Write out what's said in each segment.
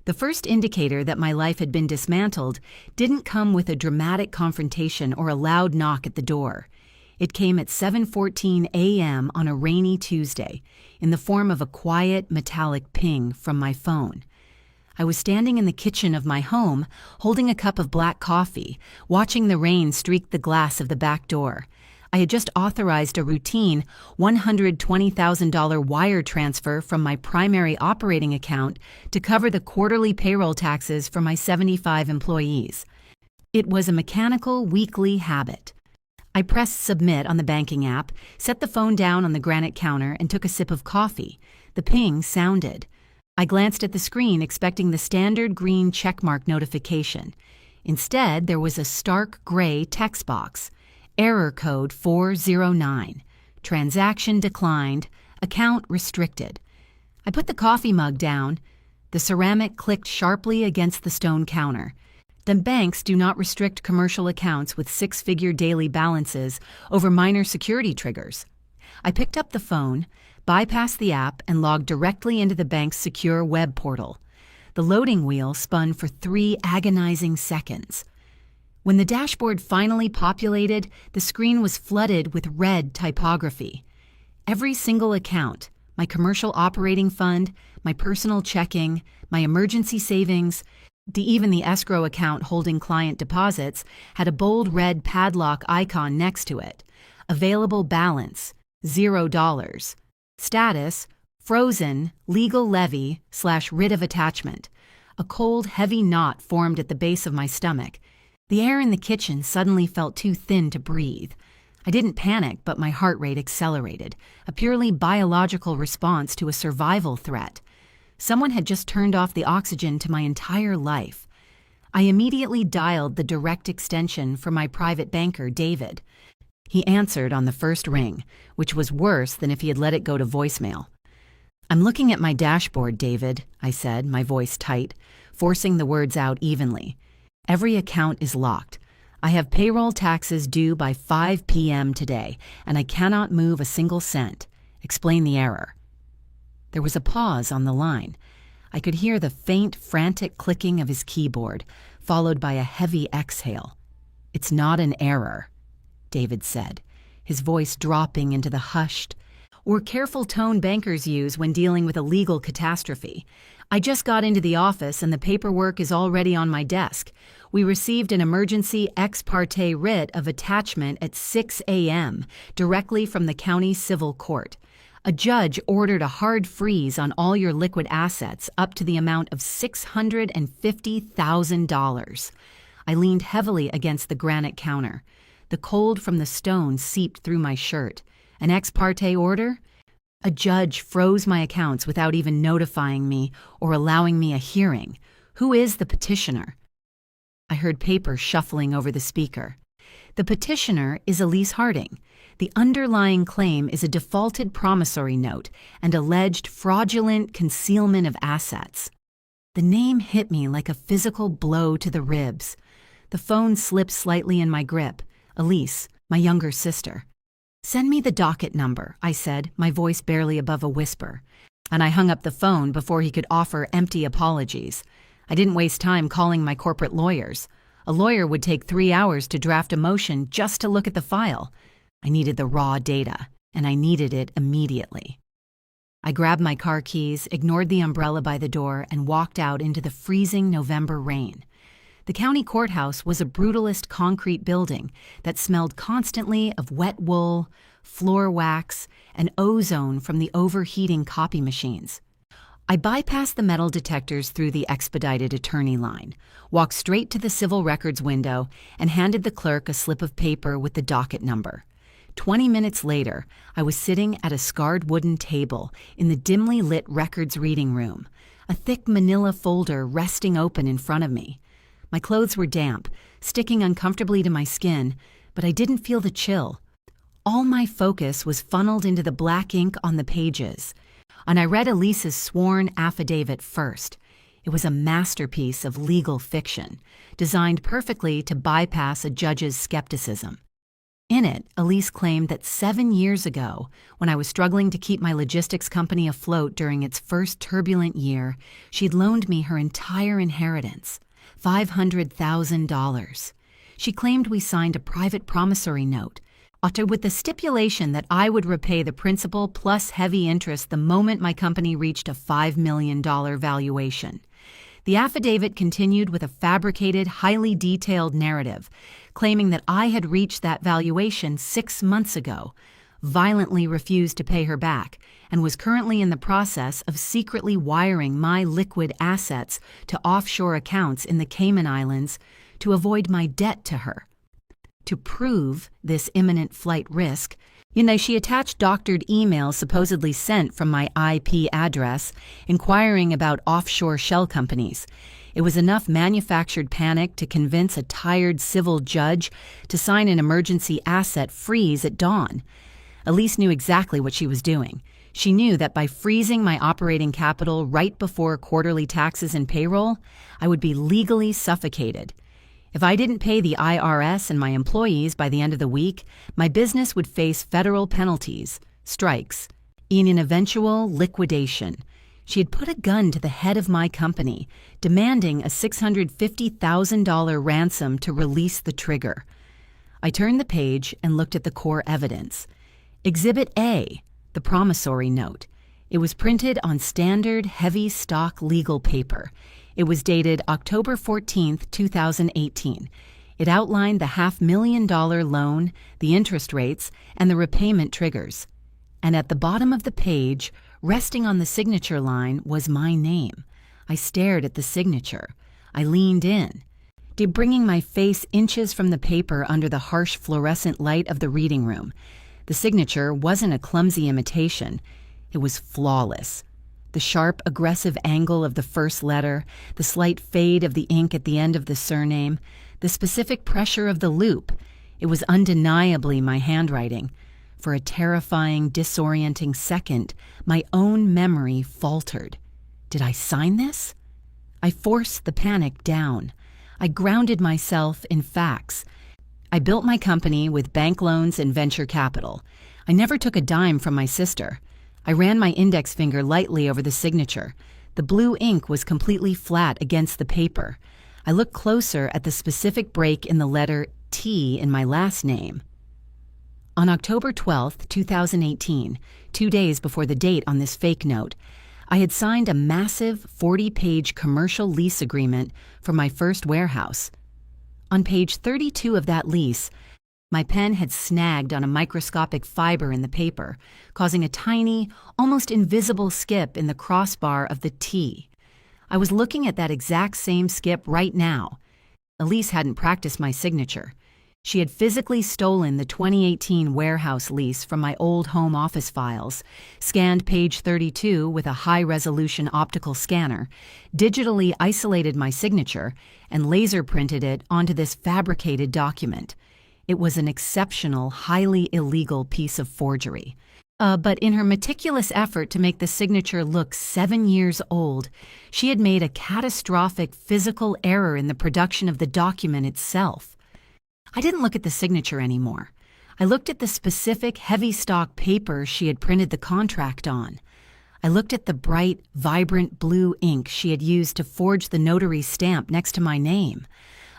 The first indicator that my life had been dismantled didn't come with a dramatic confrontation or a loud knock at the door. It came at 7:14 a.m. on a rainy Tuesday, in the form of a quiet, metallic ping from my phone. I was standing in the kitchen of my home, holding a cup of black coffee, watching the rain streak the glass of the back door. I had just authorized a routine $120,000 wire transfer from my primary operating account to cover the quarterly payroll taxes for my 75 employees. It was a mechanical, weekly habit. I pressed submit on the banking app, set the phone down on the granite counter, and took a sip of coffee. The ping sounded. I glanced at the screen, expecting the standard green checkmark notification. Instead, there was a stark gray text box. Error code 409. Transaction declined. Account restricted. I put the coffee mug down. The ceramic clicked sharply against the stone counter. The banks do not restrict commercial accounts with six-figure daily balances over minor security triggers. I picked up the phone, bypassed the app, and logged directly into the bank's secure web portal. The loading wheel spun for 3 agonizing seconds. When the dashboard finally populated, the screen was flooded with red typography. Every single account, my commercial operating fund, my personal checking, my emergency savings, even the escrow account holding client deposits, had a bold red padlock icon next to it. Available balance, $0. Status, frozen, legal levy/writ of attachment. A cold, heavy knot formed at the base of my stomach. The air in the kitchen suddenly felt too thin to breathe. I didn't panic, but my heart rate accelerated, a purely biological response to a survival threat. Someone had just turned off the oxygen to my entire life. I immediately dialed the direct extension for my private banker, David. He answered on the first ring, which was worse than if he had let it go to voicemail. "I'm looking at my dashboard, David," I said, my voice tight, forcing the words out evenly. "Every account is locked. I have payroll taxes due by 5 p.m. today, and I cannot move a single cent. Explain the error." There was a pause on the line. I could hear the faint, frantic clicking of his keyboard, followed by a heavy exhale. "It's not an error," David said, his voice dropping into the hushed or careful tone bankers use when dealing with a legal catastrophe. "I just got into the office and the paperwork is already on my desk. We received an emergency ex parte writ of attachment at 6 a.m. directly from the county civil court. A judge ordered a hard freeze on all your liquid assets up to the amount of $650,000. I leaned heavily against the granite counter. The cold from the stone seeped through my shirt. An ex parte order? A judge froze my accounts without even notifying me or allowing me a hearing. Who is the petitioner? I heard paper shuffling over the speaker. The petitioner is Elise Harding. The underlying claim is a defaulted promissory note and alleged fraudulent concealment of assets. The name hit me like a physical blow to the ribs. The phone slipped slightly in my grip. Elise, my younger sister. "Send me the docket number," I said, my voice barely above a whisper. And I hung up the phone before he could offer empty apologies. I didn't waste time calling my corporate lawyers. A lawyer would take 3 hours to draft a motion just to look at the file. I needed the raw data, and I needed it immediately. I grabbed my car keys, ignored the umbrella by the door, and walked out into the freezing November rain. The county courthouse was a brutalist concrete building that smelled constantly of wet wool, floor wax, and ozone from the overheating copy machines. I bypassed the metal detectors through the expedited attorney line, walked straight to the civil records window, and handed the clerk a slip of paper with the docket number. 20 minutes later, I was sitting at a scarred wooden table in the dimly lit records reading room, a thick manila folder resting open in front of me. My clothes were damp, sticking uncomfortably to my skin, but I didn't feel the chill. All my focus was funneled into the black ink on the pages, and I read Elise's sworn affidavit first. It was a masterpiece of legal fiction, designed perfectly to bypass a judge's skepticism. In it, Elise claimed that 7 years ago, when I was struggling to keep my logistics company afloat during its first turbulent year, she'd loaned me her entire inheritance, $500,000. She claimed we signed a private promissory note, with the stipulation that I would repay the principal plus heavy interest the moment my company reached a $5 million valuation. The affidavit continued with a fabricated, highly detailed narrative, claiming that I had reached that valuation 6 months ago, violently refused to pay her back, and was currently in the process of secretly wiring my liquid assets to offshore accounts in the Cayman Islands to avoid my debt to her. To prove this imminent flight risk, she attached doctored emails supposedly sent from my IP address inquiring about offshore shell companies. It was enough manufactured panic to convince a tired civil judge to sign an emergency asset freeze at dawn. Elise knew exactly what she was doing. She knew that by freezing my operating capital right before quarterly taxes and payroll, I would be legally suffocated. If I didn't pay the IRS and my employees by the end of the week, my business would face federal penalties, strikes, and an eventual liquidation. She had put a gun to the head of my company, demanding a $650,000 ransom to release the trigger. I turned the page and looked at the core evidence. Exhibit A, the promissory note. It was printed on standard, heavy stock legal paper. It was dated October 14, 2018. It outlined the $500,000 loan, the interest rates, and the repayment triggers. And at the bottom of the page, resting on the signature line, was my name. I stared at the signature. I leaned in, bringing my face inches from the paper under the harsh fluorescent light of the reading room. The signature wasn't a clumsy imitation. It was flawless. The sharp, aggressive angle of the first letter, the slight fade of the ink at the end of the surname, the specific pressure of the loop. It was undeniably my handwriting. For a terrifying, disorienting second, my own memory faltered. Did I sign this? I forced the panic down. I grounded myself in facts. I built my company with bank loans and venture capital. I never took a dime from my sister. I ran my index finger lightly over the signature. The blue ink was completely flat against the paper. I looked closer at the specific break in the letter T in my last name. On October 12, 2018, 2 days before the date on this fake note, I had signed a massive 40-page commercial lease agreement for my first warehouse. On page 32 of that lease, my pen had snagged on a microscopic fiber in the paper, causing a tiny, almost invisible skip in the crossbar of the T. I was looking at that exact same skip right now. Elise hadn't practiced my signature. She had physically stolen the 2018 warehouse lease from my old home office files, scanned page 32 with a high-resolution optical scanner, digitally isolated my signature, and laser printed it onto this fabricated document. It was an exceptional, highly illegal piece of forgery. But in her meticulous effort to make the signature look 7 years old, she had made a catastrophic physical error in the production of the document itself. I didn't look at the signature anymore. I looked at the specific heavy stock paper she had printed the contract on. I looked at the bright, vibrant blue ink she had used to forge the notary stamp next to my name.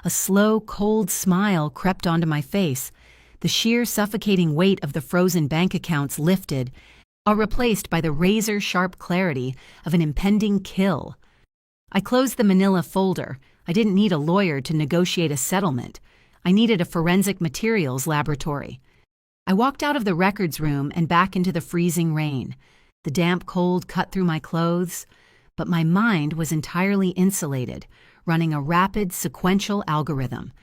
A slow, cold smile crept onto my face. The sheer, suffocating weight of the frozen bank accounts lifted, replaced by the razor-sharp clarity of an impending kill. I closed the manila folder. I didn't need a lawyer to negotiate a settlement. I needed a forensic materials laboratory. I walked out of the records room and back into the freezing rain. The damp cold cut through my clothes, but my mind was entirely insulated, running a rapid, sequential algorithm.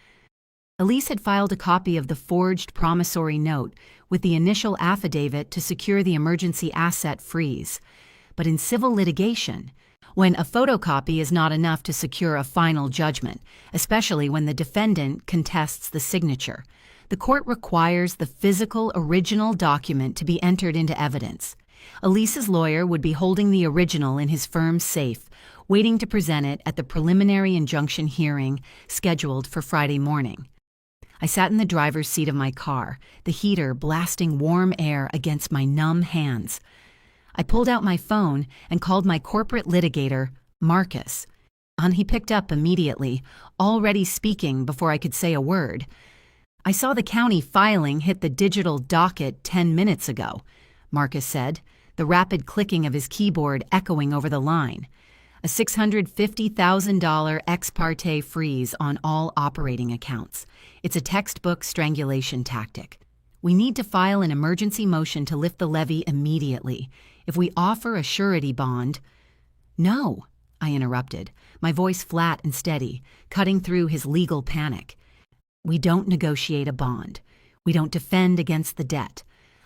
Elise had filed a copy of the forged promissory note with the initial affidavit to secure the emergency asset freeze. But in civil litigation, when a photocopy is not enough to secure a final judgment, especially when the defendant contests the signature, the court requires the physical original document to be entered into evidence. Elise's lawyer would be holding the original in his firm's safe, waiting to present it at the preliminary injunction hearing scheduled for Friday morning. I sat in the driver's seat of my car, the heater blasting warm air against my numb hands. I pulled out my phone and called my corporate litigator, Marcus. And he picked up immediately, already speaking before I could say a word. "I saw the county filing hit the digital docket 10 minutes ago," Marcus said, the rapid clicking of his keyboard echoing over the line. "A $650,000 ex parte freeze on all operating accounts. It's a textbook strangulation tactic. We need to file an emergency motion to lift the levy immediately. If we offer a surety bond—" "No," I interrupted, my voice flat and steady, cutting through his legal panic. "We don't negotiate a bond. We don't defend against the debt.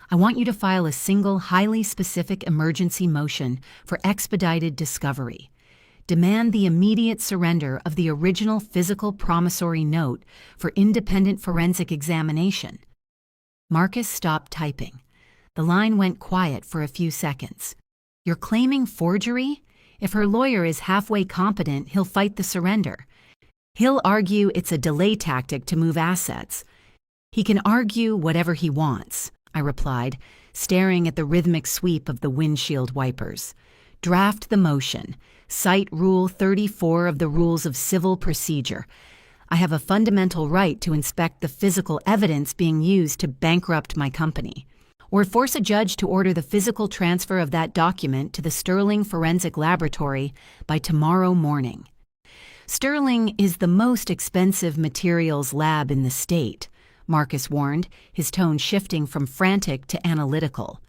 I want you to file a single, highly specific emergency motion for expedited discovery. Demand the immediate surrender of the original physical promissory note for independent forensic examination." Marcus stopped typing. The line went quiet for a few seconds. "You're claiming forgery? If her lawyer is halfway competent, he'll fight the surrender. He'll argue it's a delay tactic to move assets." "He can argue whatever he wants," I replied, staring at the rhythmic sweep of the windshield wipers. "Draft the motion. Cite Rule 34 of the Rules of Civil Procedure. I have a fundamental right to inspect the physical evidence being used to bankrupt my company. Or force a judge to order the physical transfer of that document to the Sterling Forensic Laboratory by tomorrow morning." "Sterling is the most expensive materials lab in the state," Marcus warned, his tone shifting from frantic to analytical.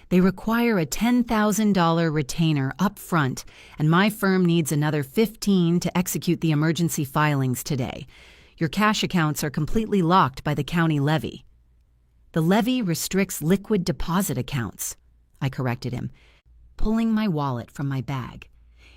"They require a $10,000 retainer up front, and my firm needs another $15,000 to execute the emergency filings today. Your cash accounts are completely locked by the county levy." "The levy restricts liquid deposit accounts," I corrected him, pulling my wallet from my bag.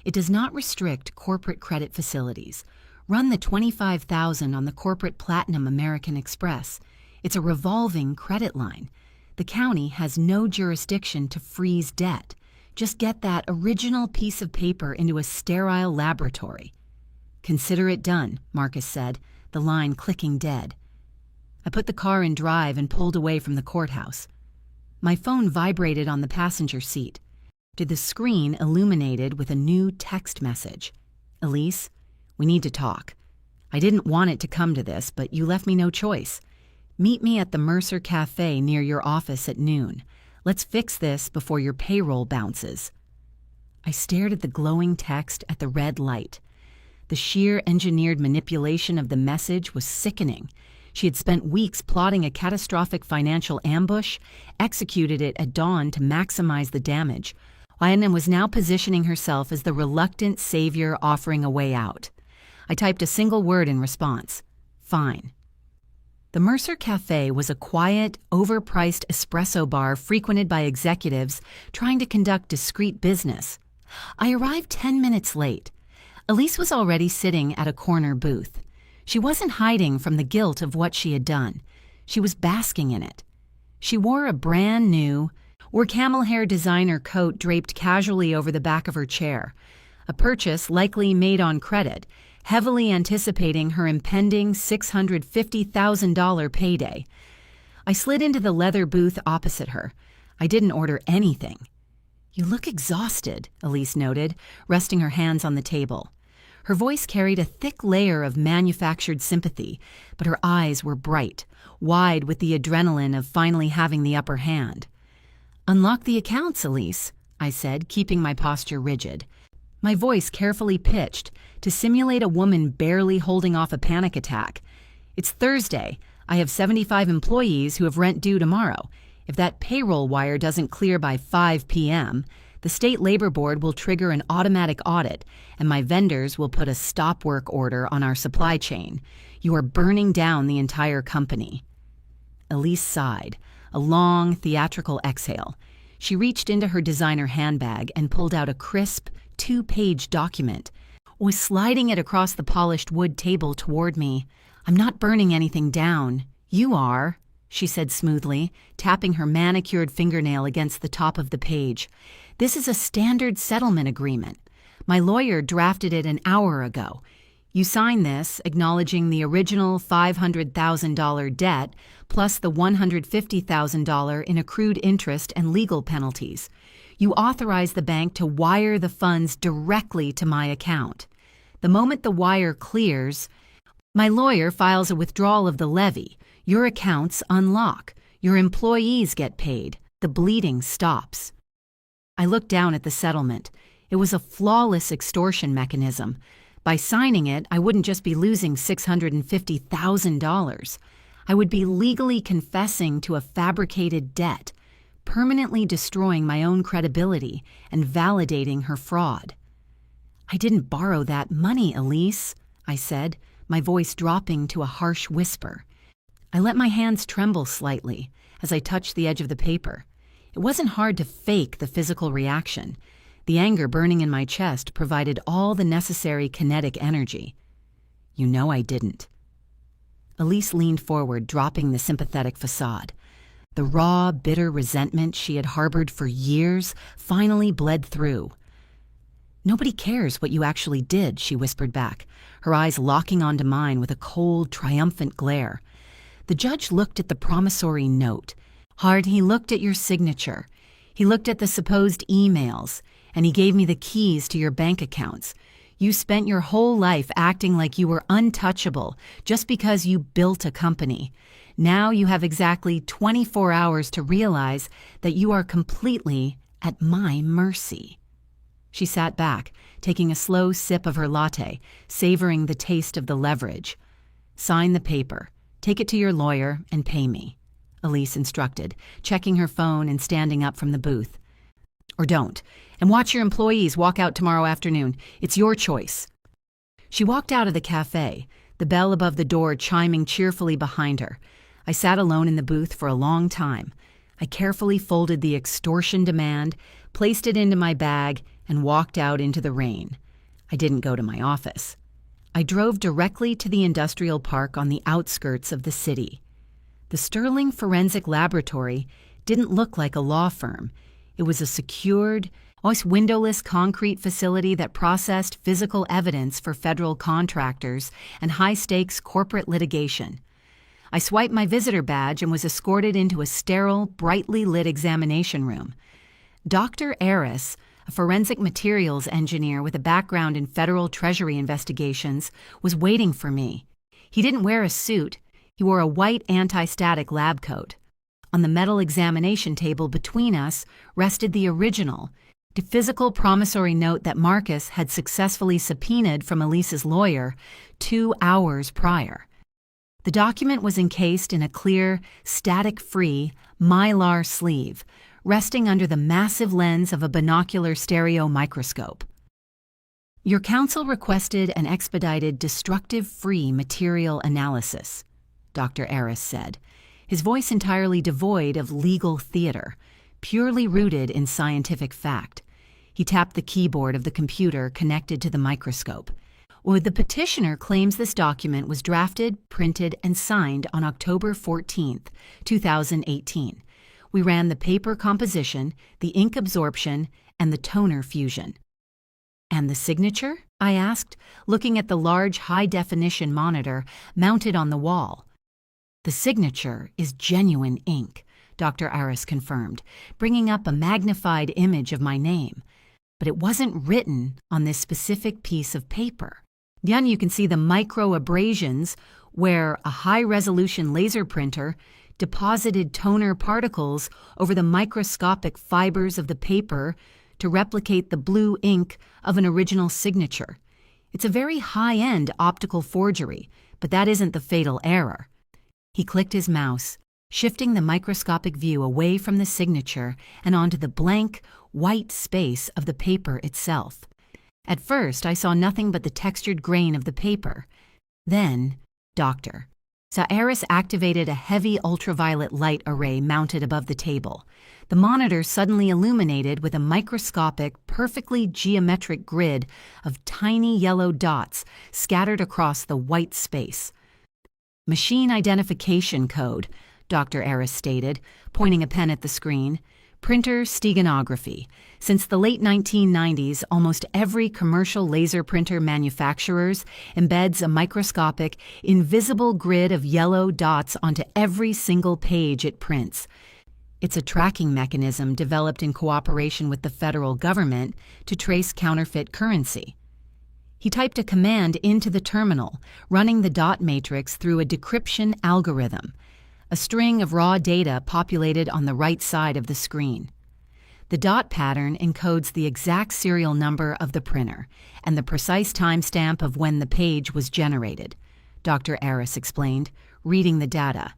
"It does not restrict corporate credit facilities. Run the $25,000 on the corporate Platinum American Express. It's a revolving credit line. The county has no jurisdiction to freeze debt. Just get that original piece of paper into a sterile laboratory." "Consider it done," Marcus said, the line clicking dead. I put the car in drive and pulled away from the courthouse. My phone vibrated on the passenger seat. The screen illuminated with a new text message. "Elise, we need to talk. I didn't want it to come to this, but you left me no choice. Meet me at the Mercer Cafe near your office at noon. Let's fix this before your payroll bounces." I stared at the glowing text at the red light. The sheer engineered manipulation of the message was sickening. She had spent weeks plotting a catastrophic financial ambush, executed it at dawn to maximize the damage, and was now positioning herself as the reluctant savior offering a way out. I typed a single word in response: "Fine." The Mercer Cafe was a quiet, overpriced espresso bar frequented by executives trying to conduct discreet business. I arrived 10 minutes late. Elise was already sitting at a corner booth. She wasn't hiding from the guilt of what she had done. She was basking in it. She wore a brand new, camel hair designer coat draped casually over the back of her chair, a purchase likely made on credit, heavily anticipating her impending $650,000 payday. I slid into the leather booth opposite her. I didn't order anything. "You look exhausted," Elise noted, resting her hands on the table. Her voice carried a thick layer of manufactured sympathy, but her eyes were bright, wide with the adrenaline of finally having the upper hand. "Unlock the accounts, Elise," I said, keeping my posture rigid. My voice carefully pitched to simulate a woman barely holding off a panic attack. "It's Thursday. I have 75 employees who have rent due tomorrow. If that payroll wire doesn't clear by 5 p.m., the State Labor Board will trigger an automatic audit, and my vendors will put a stop work order on our supply chain. You are burning down the entire company." Elise sighed, a long, theatrical exhale. She reached into her designer handbag and pulled out a crisp, 2-page document, was sliding it across the polished wood table toward me. "I'm not burning anything down. You are," she said smoothly, tapping her manicured fingernail against the top of the page. "This is a standard settlement agreement. My lawyer drafted it an hour ago. You sign this, acknowledging the original $500,000 debt plus the $150,000 in accrued interest and legal penalties. You authorize the bank to wire the funds directly to my account. The moment the wire clears, my lawyer files a withdrawal of the levy. Your accounts unlock. Your employees get paid. The bleeding stops. I looked down at the settlement. It was a flawless extortion mechanism. By signing it, I wouldn't just be losing $650,000. I would be legally confessing to a fabricated debt, permanently destroying my own credibility and validating her fraud. "I didn't borrow that money, Elise," I said, my voice dropping to a harsh whisper. I let my hands tremble slightly as I touched the edge of the paper. It wasn't hard to fake the physical reaction. The anger burning in my chest provided all the necessary kinetic energy. "You know I didn't." Elise leaned forward, dropping the sympathetic facade. The raw, bitter resentment she had harbored for years finally bled through. "Nobody cares what you actually did," she whispered back, her eyes locking onto mine with a cold, triumphant glare. "The judge looked at the promissory note. Hard, he looked at your signature. He looked at the supposed emails, and he gave me the keys to your bank accounts. You spent your whole life acting like you were untouchable just because you built a company. Now you have exactly 24 hours to realize that you are completely at my mercy." She sat back, taking a slow sip of her latte, savoring the taste of the leverage. "Sign the paper, take it to your lawyer, and pay me," Elise instructed, checking her phone and standing up from the booth. "Or don't, and watch your employees walk out tomorrow afternoon. It's your choice." She walked out of the cafe, the bell above the door chiming cheerfully behind her. I sat alone in the booth for a long time. I carefully folded the extortion demand, placed it into my bag, and walked out into the rain. I didn't go to my office. I drove directly to the industrial park on the outskirts of the city. The Sterling Forensic Laboratory didn't look like a law firm. It was a secured, almost windowless concrete facility that processed physical evidence for federal contractors and high-stakes corporate litigation. I swiped my visitor badge and was escorted into a sterile, brightly lit examination room. Dr. Aris, a forensic materials engineer with a background in federal treasury investigations, was waiting for me. He didn't wear a suit. He wore a white anti-static lab coat. On the metal examination table between us rested the original, the physical promissory note that Marcus had successfully subpoenaed from Elise's lawyer 2 hours prior. The document was encased in a clear, static-free mylar sleeve, resting under the massive lens of a binocular stereo microscope. "Your counsel requested an expedited destructive-free material analysis," Dr. Aris said, his voice entirely devoid of legal theater, purely rooted in scientific fact. He tapped the keyboard of the computer connected to the microscope. The petitioner claims this document was drafted, printed, and signed on October 14, 2018. We ran the paper composition, the ink absorption, and the toner fusion. "And the signature?" I asked, looking at the large high-definition monitor mounted on the wall. "The signature is genuine ink," Dr. Aris confirmed, bringing up a magnified image of my name. "But it wasn't written on this specific piece of paper. Then you can see the micro-abrasions where a high-resolution laser printer deposited toner particles over the microscopic fibers of the paper to replicate the blue ink of an original signature. It's a very high-end optical forgery, but that isn't the fatal error." He clicked his mouse, shifting the microscopic view away from the signature and onto the blank, white space of the paper itself. At first, I saw nothing but the textured grain of the paper. Then, Dr. Aris activated a heavy ultraviolet light array mounted above the table. The monitor suddenly illuminated with a microscopic, perfectly geometric grid of tiny yellow dots scattered across the white space. "Machine identification code," Dr. Aris stated, pointing a pen at the screen. Printer steganography. Since the late 1990s, almost every commercial laser printer manufacturers embeds a microscopic, invisible grid of yellow dots onto every single page it prints. It's a tracking mechanism developed in cooperation with the federal government to trace counterfeit currency. He typed a command into the terminal, running the dot matrix through a decryption algorithm. A string of raw data populated on the right side of the screen. The dot pattern encodes the exact serial number of the printer and the precise timestamp of when the page was generated, Dr. Aris explained, reading the data.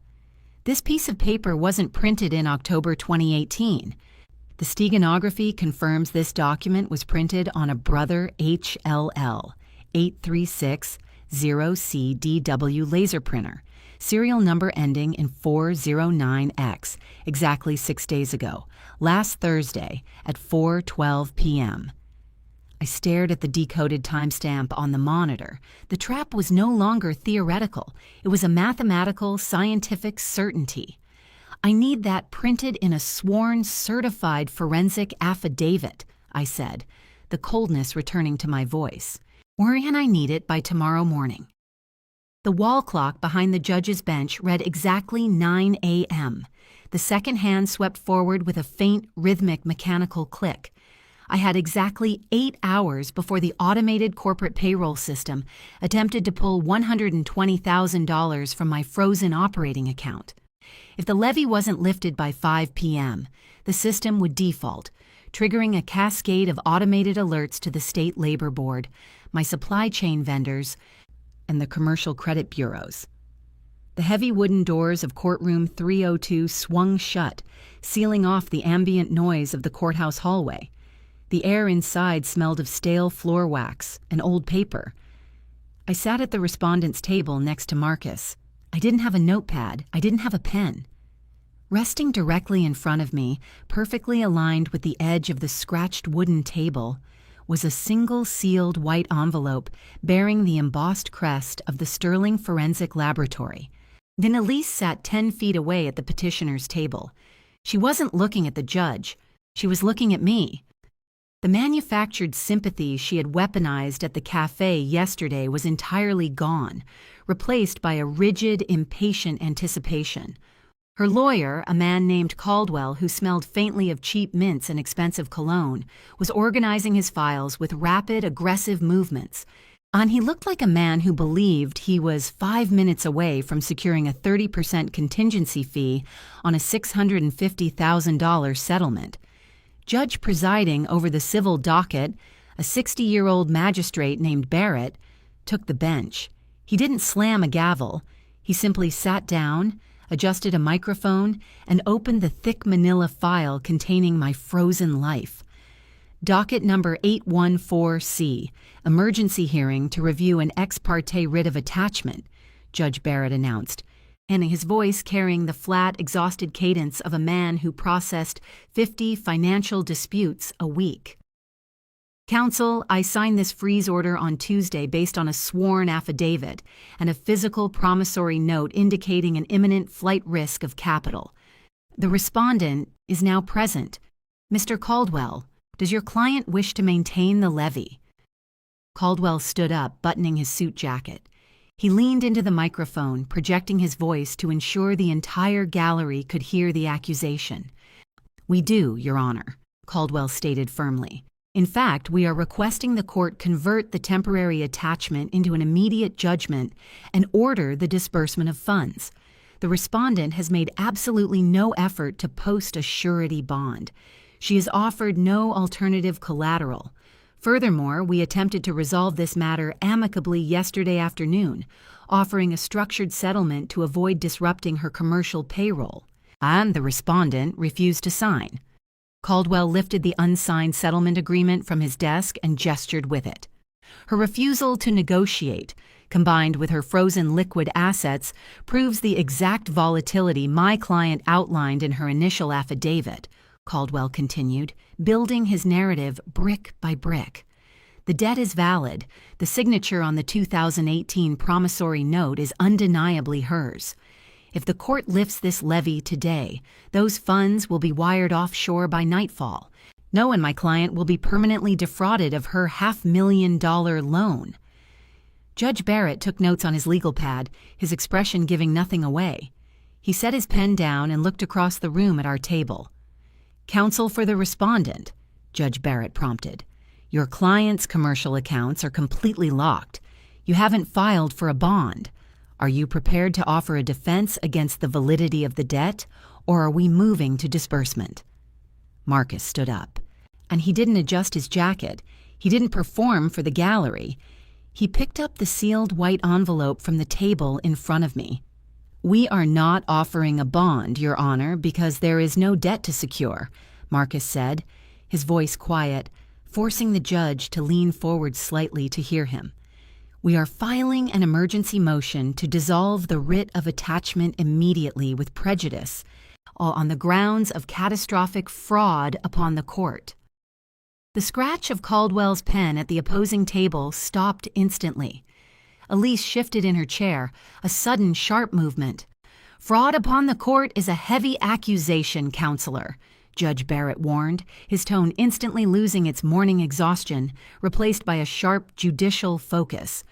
This piece of paper wasn't printed in October 2018. The steganography confirms this document was printed on a Brother HLL 8360CDW laser printer, serial number ending in 409X, exactly 6 days ago, last Thursday at 4:12 p.m. I stared at the decoded timestamp on the monitor. The trap was no longer theoretical. It was a mathematical, scientific certainty. I need that printed in a sworn, certified forensic affidavit, I said, the coldness returning to my voice. Or can I need it by tomorrow morning? The wall clock behind the judge's bench read exactly 9 a.m. The second hand swept forward with a faint, rhythmic, mechanical click. I had exactly 8 hours before the automated corporate payroll system attempted to pull $120,000 from my frozen operating account. If the levy wasn't lifted by 5 p.m., the system would default, triggering a cascade of automated alerts to the State Labor Board, my supply chain vendors, and the commercial credit bureaus. The heavy wooden doors of courtroom 302 swung shut, sealing off the ambient noise of the courthouse hallway. The air inside smelled of stale floor wax and old paper. I sat at the respondent's table next to Marcus. I didn't have a notepad. I didn't have a pen. Resting directly in front of me, perfectly aligned with the edge of the scratched wooden table, was a single sealed white envelope bearing the embossed crest of the Sterling Forensic Laboratory. Then Elise sat 10 feet away at the petitioner's table. She wasn't looking at the judge. She was looking at me. The manufactured sympathy she had weaponized at the cafe yesterday was entirely gone, replaced by a rigid, impatient anticipation. Her lawyer, a man named Caldwell who smelled faintly of cheap mints and expensive cologne, was organizing his files with rapid, aggressive movements. And he looked like a man who believed he was 5 minutes away from securing a 30% contingency fee on a $650,000 settlement. Judge presiding over the civil docket, a 60-year-old magistrate named Barrett, took the bench. He didn't slam a gavel. He simply sat down, adjusted a microphone, and opened the thick manila file containing my frozen life. Docket number 814C, emergency hearing to review an ex parte writ of attachment, Judge Barrett announced, and his voice carrying the flat, exhausted cadence of a man who processed 50 financial disputes a week. Counsel, I signed this freeze order on Tuesday based on a sworn affidavit and a physical promissory note indicating an imminent flight risk of capital. The respondent is now present. Mr. Caldwell, does your client wish to maintain the levy? Caldwell stood up, buttoning his suit jacket. He leaned into the microphone, projecting his voice to ensure the entire gallery could hear the accusation. We do, Your Honor, Caldwell stated firmly. In fact, we are requesting the court convert the temporary attachment into an immediate judgment and order the disbursement of funds. The respondent has made absolutely no effort to post a surety bond. She has offered no alternative collateral. Furthermore, we attempted to resolve this matter amicably yesterday afternoon, offering a structured settlement to avoid disrupting her commercial payroll. And the respondent refused to sign. Caldwell lifted the unsigned settlement agreement from his desk and gestured with it. Her refusal to negotiate, combined with her frozen liquid assets, proves the exact volatility my client outlined in her initial affidavit, Caldwell continued, building his narrative brick by brick. The debt is valid. The signature on the 2018 promissory note is undeniably hers. If the court lifts this levy today, those funds will be wired offshore by nightfall. No, and my client will be permanently defrauded of her $500,000 loan. Judge Barrett took notes on his legal pad, his expression giving nothing away. He set his pen down and looked across the room at our table. "Counsel for the respondent," Judge Barrett prompted. "Your client's commercial accounts are completely locked. You haven't filed for a bond. Are you prepared to offer a defense against the validity of the debt, or are we moving to disbursement?" Marcus stood up, and he didn't adjust his jacket. He didn't perform for the gallery. He picked up the sealed white envelope from the table in front of me. "We are not offering a bond, Your Honor, because there is no debt to secure," Marcus said, his voice quiet, forcing the judge to lean forward slightly to hear him. "We are filing an emergency motion to dissolve the writ of attachment immediately with prejudice on the grounds of catastrophic fraud upon the court." The scratch of Caldwell's pen at the opposing table stopped instantly. Elise shifted in her chair, a sudden sharp movement. "Fraud upon the court is a heavy accusation, Counselor," Judge Barrett warned, his tone instantly losing its morning exhaustion, replaced by a sharp judicial focus.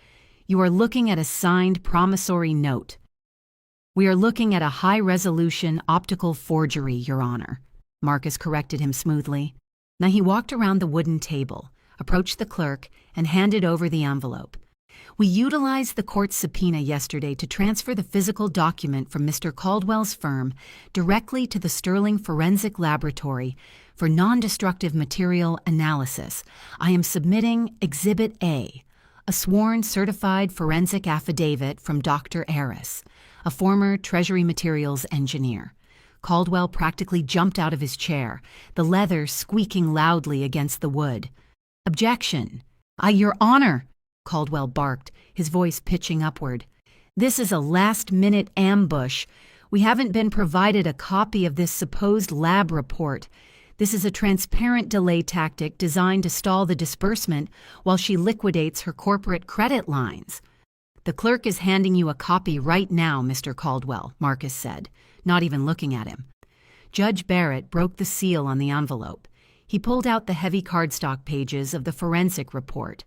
"You are looking at a signed promissory note." "We are looking at a high-resolution optical forgery, Your Honor," Marcus corrected him smoothly. Now he walked around the wooden table, approached the clerk, and handed over the envelope. "We utilized the court's subpoena yesterday to transfer the physical document from Mr. Caldwell's firm directly to the Sterling Forensic Laboratory for non-destructive material analysis. I am submitting Exhibit A, a sworn certified forensic affidavit from Dr. Aris, a former Treasury Materials engineer." Caldwell practically jumped out of his chair, the leather squeaking loudly against the wood. "Objection! Your Honor!" Caldwell barked, his voice pitching upward. "This is a last-minute ambush. We haven't been provided a copy of this supposed lab report. This is a transparent delay tactic designed to stall the disbursement while she liquidates her corporate credit lines." "The clerk is handing you a copy right now, Mr. Caldwell," Marcus said, not even looking at him. Judge Barrett broke the seal on the envelope. He pulled out the heavy cardstock pages of the forensic report.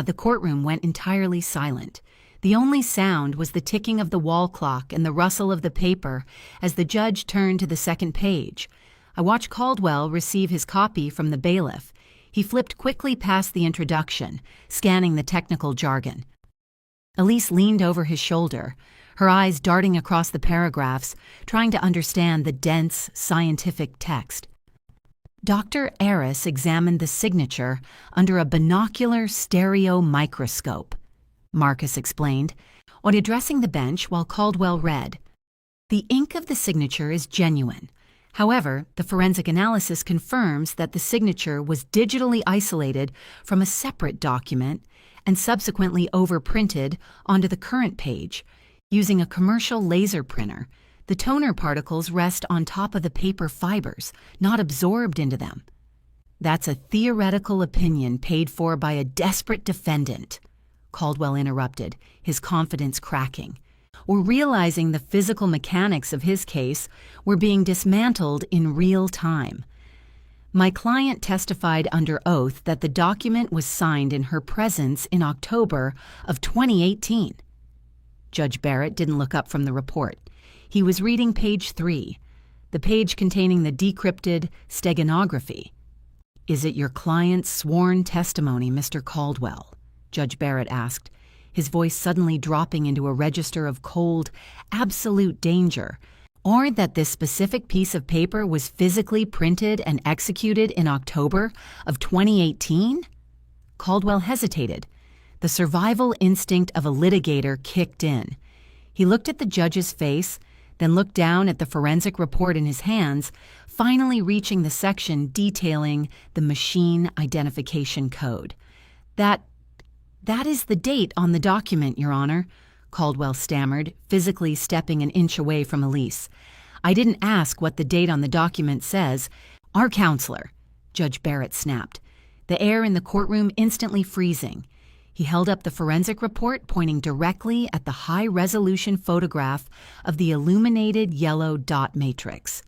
The courtroom went entirely silent. The only sound was the ticking of the wall clock and the rustle of the paper as the judge turned to the second page. I watched Caldwell receive his copy from the bailiff. He flipped quickly past the introduction, scanning the technical jargon. Elise leaned over his shoulder, her eyes darting across the paragraphs, trying to understand the dense, scientific text. Dr. Aris examined the signature under a binocular stereo microscope, Marcus explained, on addressing the bench while Caldwell read. "The ink of the signature is genuine. However, the forensic analysis confirms that the signature was digitally isolated from a separate document and subsequently overprinted onto the current page using a commercial laser printer. The toner particles rest on top of the paper fibers, not absorbed into them." "That's a theoretical opinion paid for by a desperate defendant," Caldwell interrupted, his confidence cracking. "We're realizing the physical mechanics of his case were being dismantled in real time. My client testified under oath that the document was signed in her presence in October of 2018. Judge Barrett didn't look up from the report. He was reading page 3, the page containing the decrypted steganography. "Is it your client's sworn testimony, Mr. Caldwell?" Judge Barrett asked, his voice suddenly dropping into a register of cold, absolute danger, "or that this specific piece of paper was physically printed and executed in October of 2018? Caldwell hesitated. The survival instinct of a litigator kicked in. He looked at the judge's face, then looked down at the forensic report in his hands, finally reaching the section detailing the machine identification code. That is the date on the document, Your Honor," Caldwell stammered, physically stepping an inch away from Elise. "I didn't ask what the date on the document says." "Our counselor," Judge Barrett snapped, the air in the courtroom instantly freezing. He held up the forensic report, pointing directly at the high-resolution photograph of the illuminated yellow dot matrix.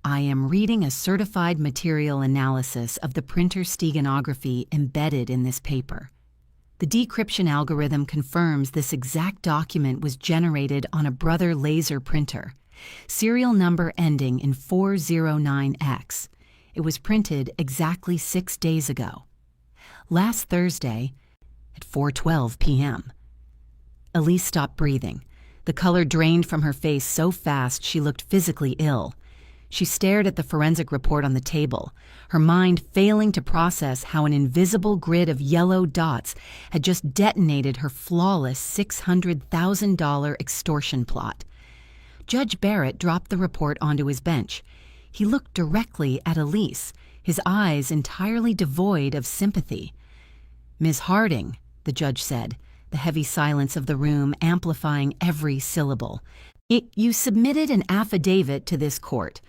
I am reading a certified material analysis of the printer steganography embedded in this paper. The decryption algorithm confirms this exact document was generated on a Brother laser printer, serial number ending in 409X. It was printed exactly 6 days ago. Last Thursday, at 4:12 p.m. Elise stopped breathing. The color drained from her face so fast she looked physically ill. She stared at the forensic report on the table, her mind failing to process how an invisible grid of yellow dots had just detonated her flawless $600,000 extortion plot. Judge Barrett dropped the report onto his bench. He looked directly at Elise, his eyes entirely devoid of sympathy. "Ms. Harding," the judge said, the heavy silence of the room amplifying every syllable. "You submitted an affidavit to this court.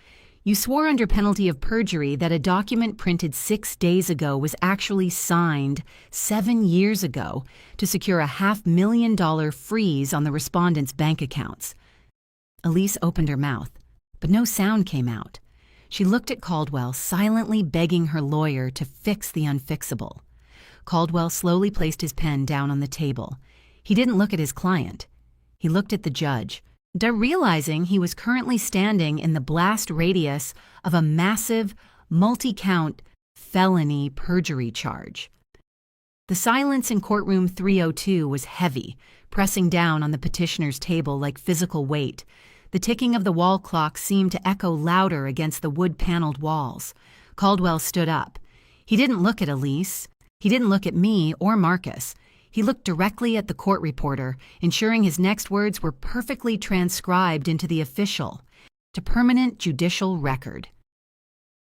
You swore under penalty of perjury that a document printed 6 days ago was actually signed 7 years ago to secure a $500,000 freeze on the respondent's bank accounts." Elise opened her mouth, but no sound came out. She looked at Caldwell, silently begging her lawyer to fix the unfixable. Caldwell slowly placed his pen down on the table. He didn't look at his client. He looked at the judge, realizing he was currently standing in the blast radius of a massive, multi-count felony perjury charge. The silence in courtroom 302 was heavy, pressing down on the petitioner's table like physical weight. The ticking of the wall clock seemed to echo louder against the wood-paneled walls. Caldwell stood up. He didn't look at Elise. He didn't look at me or Marcus. He looked directly at the court reporter, ensuring his next words were perfectly transcribed into the official, to permanent judicial record.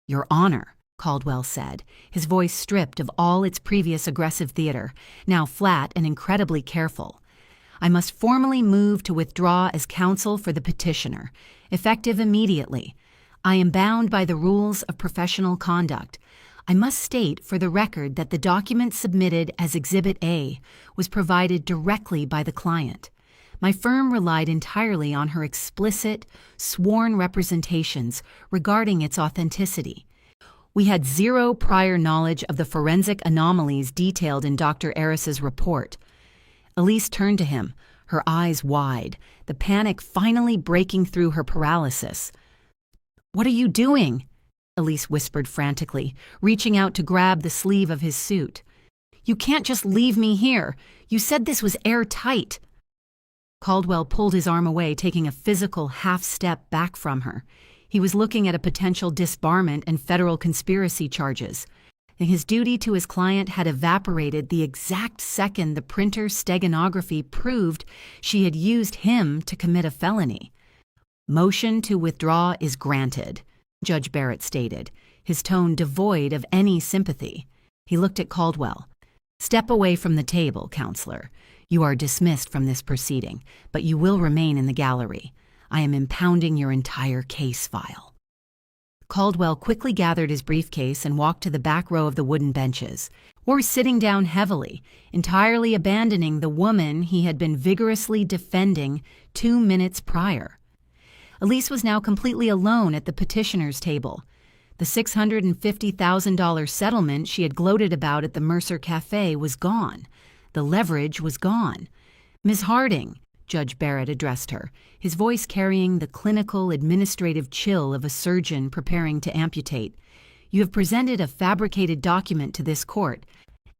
"Your Honor," Caldwell said, his voice stripped of all its previous aggressive theater, now flat and incredibly careful. "I must formally move to withdraw as counsel for the petitioner, effective immediately. I am bound by the rules of professional conduct. I must state for the record that the document submitted as Exhibit A was provided directly by the client. My firm relied entirely on her explicit, sworn representations regarding its authenticity. We had zero prior knowledge of the forensic anomalies detailed in Dr. Aris's report." Elise turned to him, her eyes wide, the panic finally breaking through her paralysis. "What are you doing?" Elise whispered frantically, reaching out to grab the sleeve of his suit. "You can't just leave me here. You said this was airtight." Caldwell pulled his arm away, taking a physical half-step back from her. He was looking at a potential disbarment and federal conspiracy charges. His duty to his client had evaporated the exact second the printer steganography proved she had used him to commit a felony. "Motion to withdraw is granted," Judge Barrett stated, his tone devoid of any sympathy. He looked at Caldwell. "Step away from the table, counselor. You are dismissed from this proceeding, but you will remain in the gallery. I am impounding your entire case file." Caldwell quickly gathered his briefcase and walked to the back row of the wooden benches, or sitting down heavily, entirely abandoning the woman he had been vigorously defending 2 minutes prior. Elise was now completely alone at the petitioner's table. The $650,000 settlement she had gloated about at the Mercer Cafe was gone. The leverage was gone. "Ms. Harding," Judge Barrett addressed her, his voice carrying the clinical, administrative chill of a surgeon preparing to amputate. "You have presented a fabricated document to this court.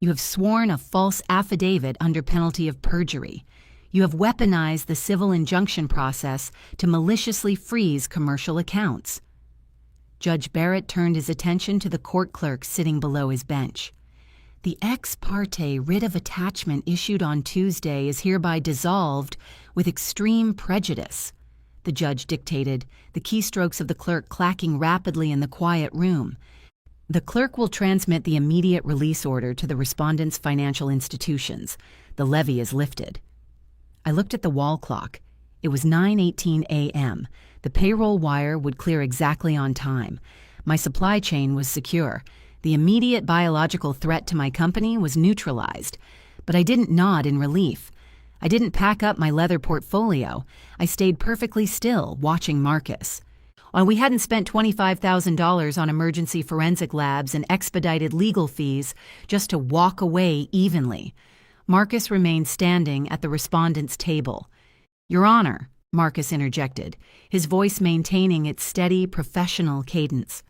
You have sworn a false affidavit under penalty of perjury. You have weaponized the civil injunction process to maliciously freeze commercial accounts." Judge Barrett turned his attention to the court clerk sitting below his bench. "The ex parte writ of attachment issued on Tuesday is hereby dissolved with extreme prejudice," the judge dictated, the keystrokes of the clerk clacking rapidly in the quiet room. "The clerk will transmit the immediate release order to the respondent's financial institutions. The levy is lifted." I looked at the wall clock. It was 9:18 a.m. The payroll wire would clear exactly on time. My supply chain was secure. The immediate biological threat to my company was neutralized. But I didn't nod in relief. I didn't pack up my leather portfolio. I stayed perfectly still, watching Marcus. While we hadn't spent $25,000 on emergency forensic labs and expedited legal fees just to walk away evenly, Marcus remained standing at the respondent's table. "Your Honor," Marcus interjected, his voice maintaining its steady, professional cadence.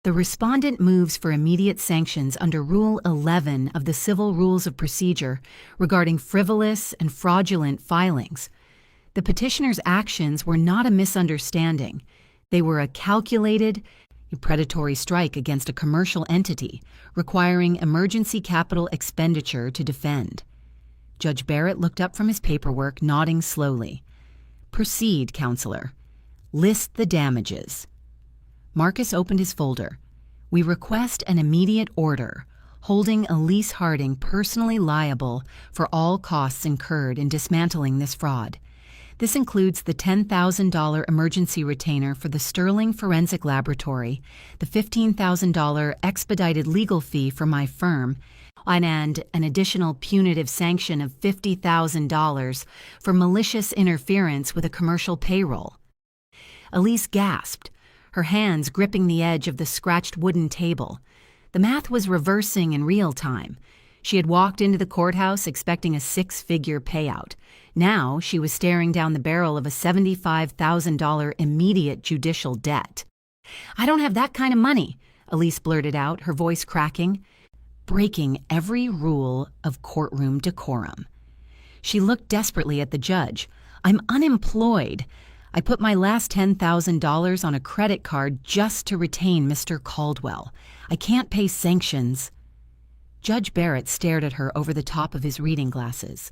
"The respondent moves for immediate sanctions under Rule 11 of the Civil Rules of Procedure regarding frivolous and fraudulent filings. The petitioner's actions were not a misunderstanding. They were a calculated, predatory strike against a commercial entity requiring emergency capital expenditure to defend." Judge Barrett looked up from his paperwork, nodding slowly. "Proceed, Counselor. List the damages." Marcus opened his folder. "We request an immediate order holding Elise Harding personally liable for all costs incurred in dismantling this fraud. This includes the $10,000 emergency retainer for the Sterling Forensic Laboratory, the $15,000 expedited legal fee for my firm, and an additional punitive sanction of $50,000 for malicious interference with a commercial payroll." Elise gasped, her hands gripping the edge of the scratched wooden table. The math was reversing in real time. She had walked into the courthouse expecting a six-figure payout. Now she was staring down the barrel of a $75,000 immediate judicial debt. "I don't have that kind of money," Elise blurted out, her voice cracking, breaking every rule of courtroom decorum. She looked desperately at the judge. "I'm unemployed. I put my last $10,000 on a credit card just to retain Mr. Caldwell. I can't pay sanctions." Judge Barrett stared at her over the top of his reading glasses.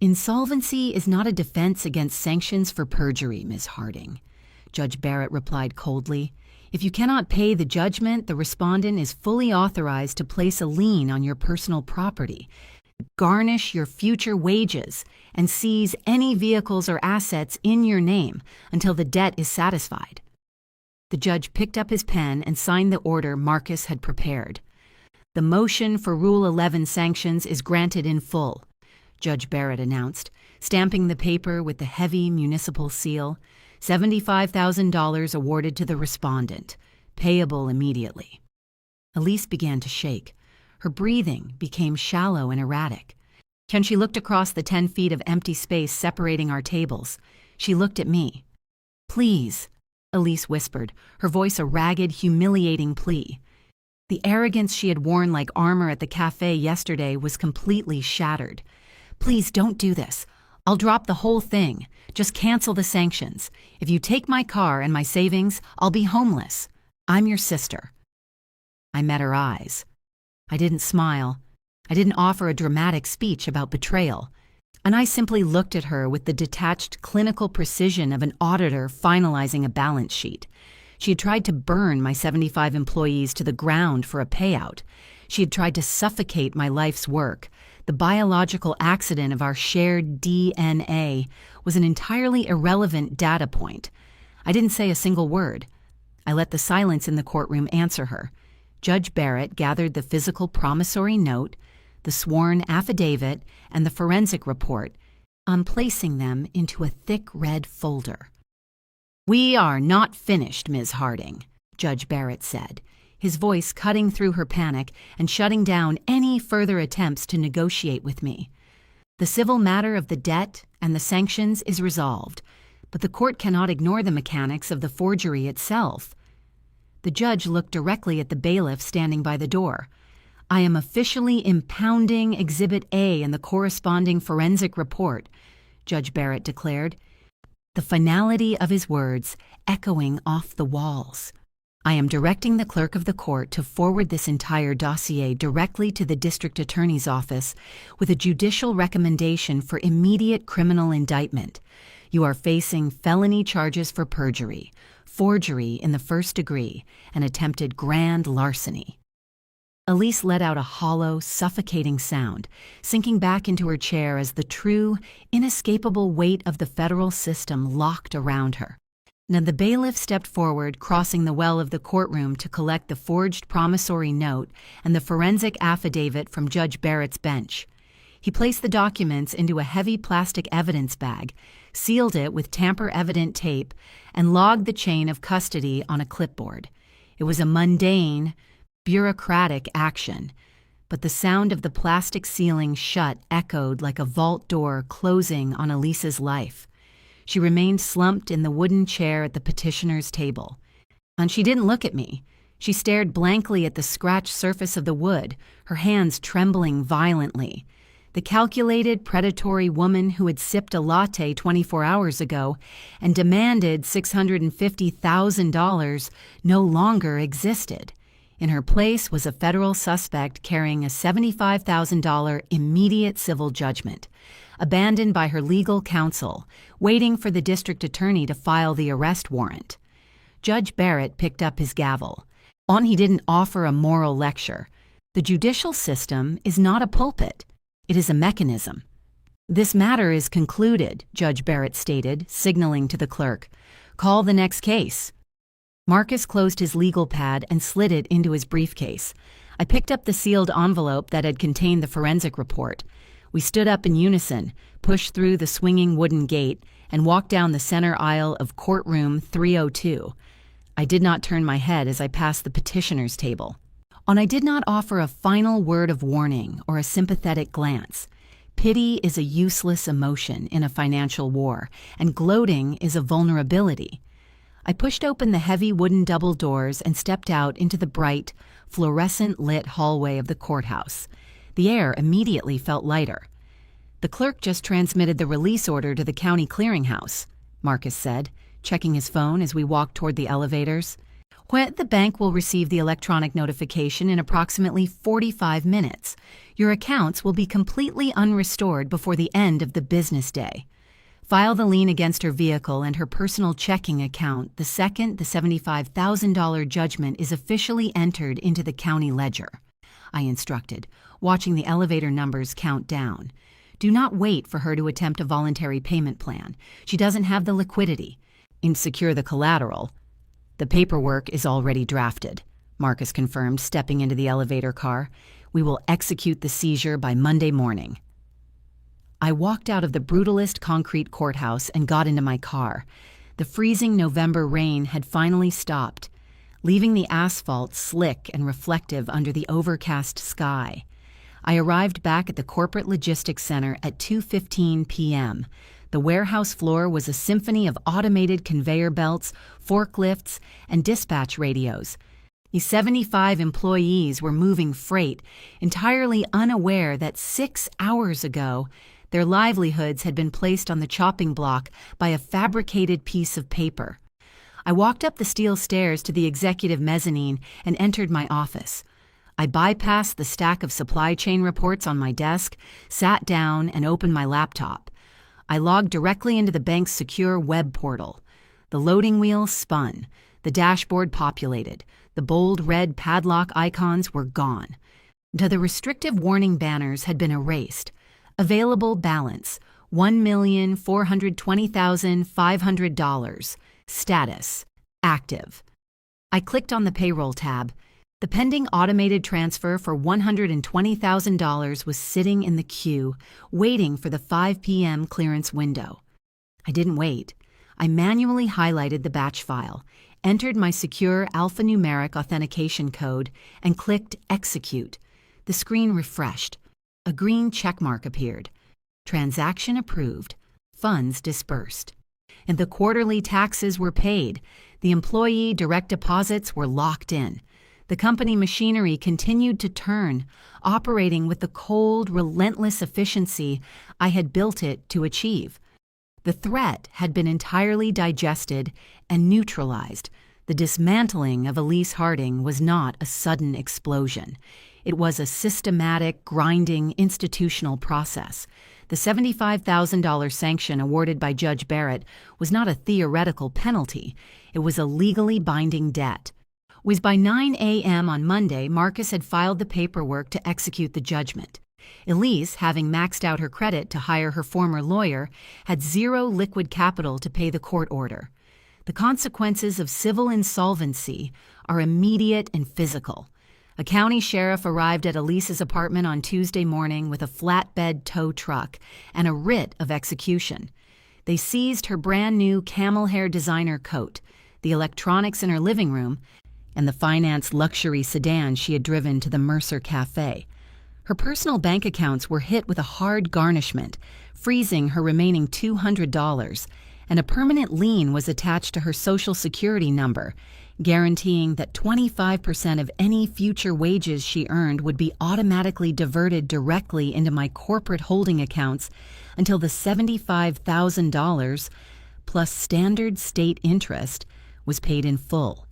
"Insolvency is not a defense against sanctions for perjury, Ms. Harding," Judge Barrett replied coldly. "If you cannot pay the judgment, the respondent is fully authorized to place a lien on your personal property, garnish your future wages, and seize any vehicles or assets in your name until the debt is satisfied." The judge picked up his pen and signed the order Marcus had prepared. "The motion for Rule 11 sanctions is granted in full," Judge Barrett announced, stamping the paper with the heavy municipal seal. $75,000 awarded to the respondent, payable immediately. Elise began to shake. Her breathing became shallow and erratic. She looked across the 10 feet of empty space separating our tables. She looked at me. "Please," Elise whispered, her voice a ragged, humiliating plea. The arrogance she had worn like armor at the cafe yesterday was completely shattered. "Please don't do this. I'll drop the whole thing. Just cancel the sanctions. If you take my car and my savings, I'll be homeless. I'm your sister." I met her eyes. I didn't smile. I didn't offer a dramatic speech about betrayal. And I simply looked at her with the detached clinical precision of an auditor finalizing a balance sheet. She had tried to burn my 75 employees to the ground for a payout. She had tried to suffocate my life's work. The biological accident of our shared DNA was an entirely irrelevant data point. I didn't say a single word. I let the silence in the courtroom answer her. Judge Barrett gathered the physical promissory note, the sworn affidavit, and the forensic report, placing them into a thick red folder. "We are not finished, Ms. Harding," Judge Barrett said, his voice cutting through her panic and shutting down any further attempts to negotiate with me. "The civil matter of the debt and the sanctions is resolved, but the court cannot ignore the mechanics of the forgery itself." The judge looked directly at the bailiff standing by the door. "I am officially impounding Exhibit A and the corresponding forensic report," Judge Barrett declared, the finality of his words echoing off the walls. "I am directing the clerk of the court to forward this entire dossier directly to the district attorney's office with a judicial recommendation for immediate criminal indictment. You are facing felony charges for perjury, forgery in the first degree, and attempted grand larceny." Elise let out a hollow, suffocating sound, sinking back into her chair as the true, inescapable weight of the federal system locked around her. Now the bailiff stepped forward, crossing the well of the courtroom to collect the forged promissory note and the forensic affidavit from Judge Barrett's bench. He placed the documents into a heavy plastic evidence bag, sealed it with tamper-evident tape, and logged the chain of custody on a clipboard. It was a mundane, bureaucratic action, but the sound of the plastic sealing shut echoed like a vault door closing on Elisa's life. She remained slumped in the wooden chair at the petitioner's table. And she didn't look at me. She stared blankly at the scratched surface of the wood, her hands trembling violently. The calculated, predatory woman who had sipped a latte 24 hours ago and demanded $650,000 no longer existed. In her place was a federal suspect carrying a $75,000 immediate civil judgment, abandoned by her legal counsel, waiting for the district attorney to file the arrest warrant. Judge Barrett picked up his gavel. He didn't offer a moral lecture. The judicial system is not a pulpit. It is a mechanism. "This matter is concluded," Judge Barrett stated, signaling to the clerk. "Call the next case." Marcus closed his legal pad and slid it into his briefcase. I picked up the sealed envelope that had contained the forensic report. We stood up in unison, pushed through the swinging wooden gate, and walked down the center aisle of courtroom 302. I did not turn my head as I passed the petitioner's table. I did not offer a final word of warning or a sympathetic glance. Pity is a useless emotion in a financial war, and gloating is a vulnerability. I pushed open the heavy wooden double doors and stepped out into the bright, fluorescent-lit hallway of the courthouse. The air immediately felt lighter. "The clerk just transmitted the release order to the county clearinghouse," Marcus said, checking his phone as we walked toward the elevators. "The bank will receive the electronic notification in approximately 45 minutes. Your accounts will be completely unrestored before the end of the business day. File the lien against her vehicle and her personal checking account the second the $75,000 judgment is officially entered into the county ledger," I instructed, watching the elevator numbers count down. "Do not wait for her to attempt a voluntary payment plan. She doesn't have the liquidity. Secure the collateral." "The paperwork is already drafted," Marcus confirmed, stepping into the elevator car. "We will execute the seizure by Monday morning." I walked out of the brutalist concrete courthouse and got into my car. The freezing November rain had finally stopped, leaving the asphalt slick and reflective under the overcast sky. I arrived back at the Corporate Logistics Center at 2:15 p.m. The warehouse floor was a symphony of automated conveyor belts, forklifts, and dispatch radios. The 75 employees were moving freight, entirely unaware that 6 hours ago, their livelihoods had been placed on the chopping block by a fabricated piece of paper. I walked up the steel stairs to the executive mezzanine and entered my office. I bypassed the stack of supply chain reports on my desk, sat down, and opened my laptop. I logged directly into the bank's secure web portal. The loading wheel spun. The dashboard populated. The bold red padlock icons were gone. The restrictive warning banners had been erased. Available balance, $1,420,500. Status, active. I clicked on the payroll tab. The pending automated transfer for $120,000 was sitting in the queue, waiting for the 5 p.m. clearance window. I didn't wait. I manually highlighted the batch file, entered my secure alphanumeric authentication code, and clicked Execute. The screen refreshed. A green checkmark appeared. Transaction approved. Funds dispersed. And the quarterly taxes were paid. The employee direct deposits were locked in. The company machinery continued to turn, operating with the cold, relentless efficiency I had built it to achieve. The threat had been entirely digested and neutralized. The dismantling of Elise Harding was not a sudden explosion. It was a systematic, grinding, institutional process. The $75,000 sanction awarded by Judge Barrett was not a theoretical penalty. It was a legally binding debt. By 9 a.m. on Monday, Marcus had filed the paperwork to execute the judgment. Elise, having maxed out her credit to hire her former lawyer, had zero liquid capital to pay the court order. The consequences of civil insolvency are immediate and physical. A county sheriff arrived at Elise's apartment on Tuesday morning with a flatbed tow truck and a writ of execution. They seized her brand-new camel-hair designer coat, the electronics in her living room, and the financed luxury sedan she had driven to the Mercer Cafe. Her personal bank accounts were hit with a hard garnishment, freezing her remaining $200, and a permanent lien was attached to her Social Security number, guaranteeing that 25% of any future wages she earned would be automatically diverted directly into my corporate holding accounts until the $75,000, plus standard state interest, was paid in full.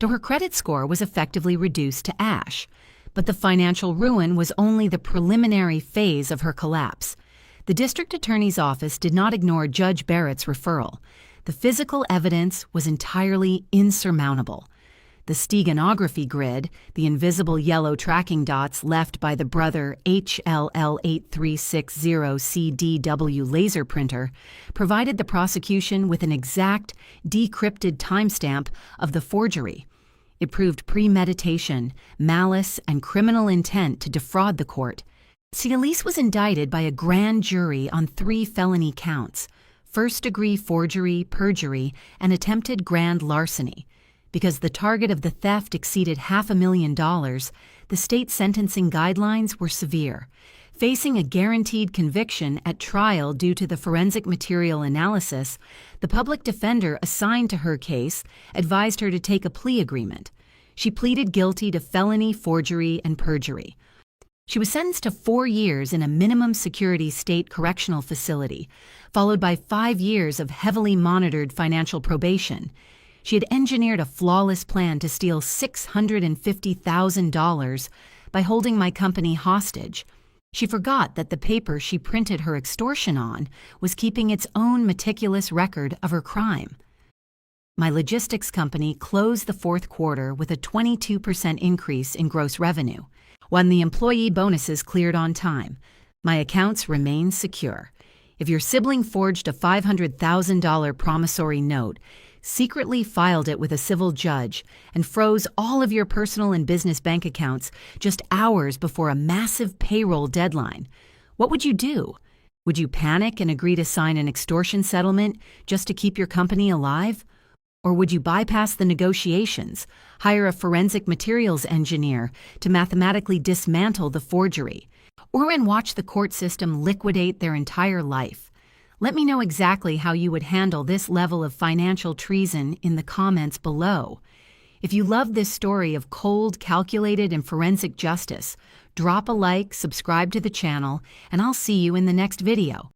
So her credit score was effectively reduced to ash, but the financial ruin was only the preliminary phase of her collapse. The district attorney's office did not ignore Judge Barrett's referral. The physical evidence was entirely insurmountable. The steganography grid, the invisible yellow tracking dots left by the Brother HLL8360CDW laser printer, provided the prosecution with an exact, decrypted timestamp of the forgery. It proved premeditation, malice, and criminal intent to defraud the court. Elise was indicted by a grand jury on 3 felony counts: first-degree forgery, perjury, and attempted grand larceny. Because the target of the theft exceeded $500,000, the state sentencing guidelines were severe. Facing a guaranteed conviction at trial due to the forensic material analysis, the public defender assigned to her case advised her to take a plea agreement. She pleaded guilty to felony forgery and perjury. She was sentenced to 4 years in a minimum security state correctional facility, followed by 5 years of heavily monitored financial probation. She had engineered a flawless plan to steal $650,000 by holding my company hostage. She forgot that the paper she printed her extortion on was keeping its own meticulous record of her crime. My logistics company closed the fourth quarter with a 22% increase in gross revenue. When the employee bonuses cleared on time, my accounts remain secure. If your sibling forged a $500,000 promissory note, secretly filed it with a civil judge, and froze all of your personal and business bank accounts just hours before a massive payroll deadline, what would you do? Would you panic and agree to sign an extortion settlement just to keep your company alive? Or would you bypass the negotiations, hire a forensic materials engineer to mathematically dismantle the forgery, or watch the court system liquidate their entire life? Let me know exactly how you would handle this level of financial treason in the comments below. If you love this story of cold, calculated, and forensic justice, drop a like, subscribe to the channel, and I'll see you in the next video.